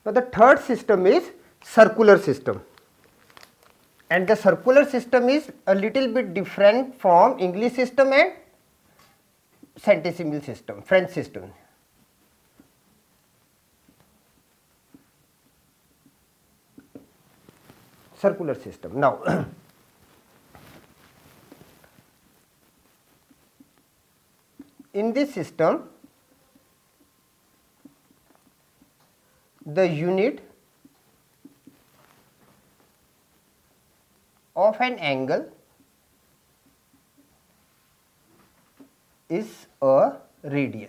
Now the third system is circular system, and the circular system is a little bit different from English system and centesimal system, French system. Circular system. Now in this system, the unit of an angle is a radian.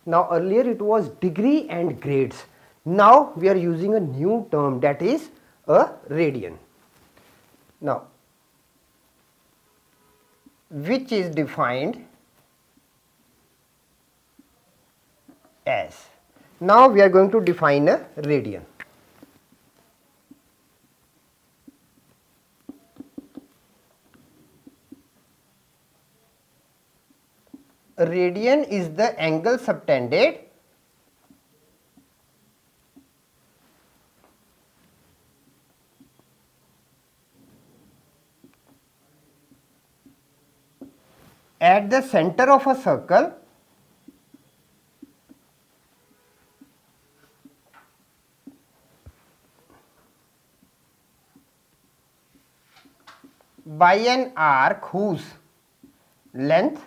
Now earlier it was degree and grades. Now we are using a new term, that is a radian. Now which is defined as, now we are going to define a radian. A radian is the angle subtended at the center of a circle by an arc whose length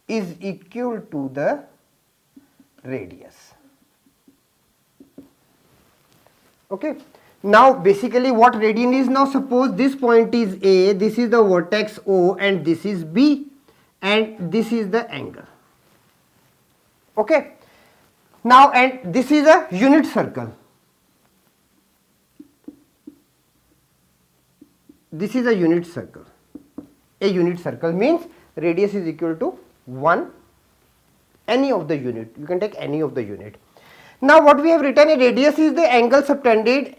is equal to the radius. Okay. Now basically what radian is, now suppose this point is A, this is the vertex O, and this is B, and this is the angle. Okay. Now and this is a unit circle. This is a unit circle. A unit circle means radius is equal to 1, any of the unit, you can take any of the unit. Now what we have written, a radius is the angle subtended,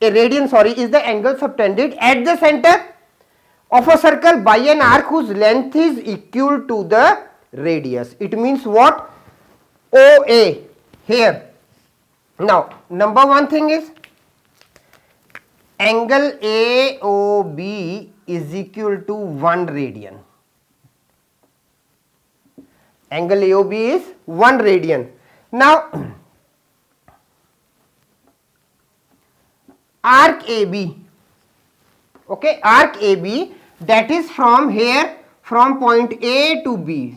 a radian is the angle subtended at the center of a circle by an arc whose length is equal to the radius. It means what? OA here. Now number one thing is angle AOB is equal to 1 radian. Angle AOB is 1 radian. Now arc AB, okay, arc AB, that is from here, from point A to B,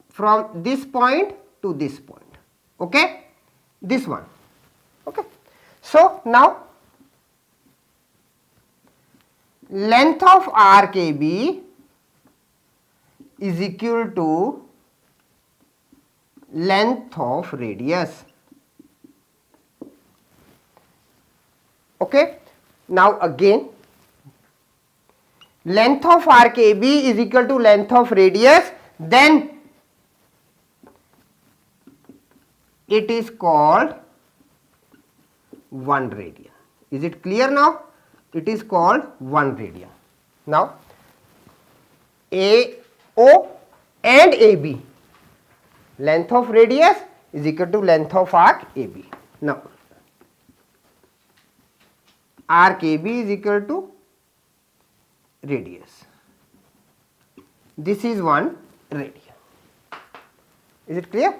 from this point to this point, okay, this one, okay. So now length of arc AB is equal to length of radius. Okay. Now again, length of arc AB is equal to length of radius, then it is called 1 radian. Is it clear now? It is called 1 radian. Now AO and AB, length of radius is equal to length of arc AB. Now arc AB is equal to radius. This is 1 radian. Is it clear?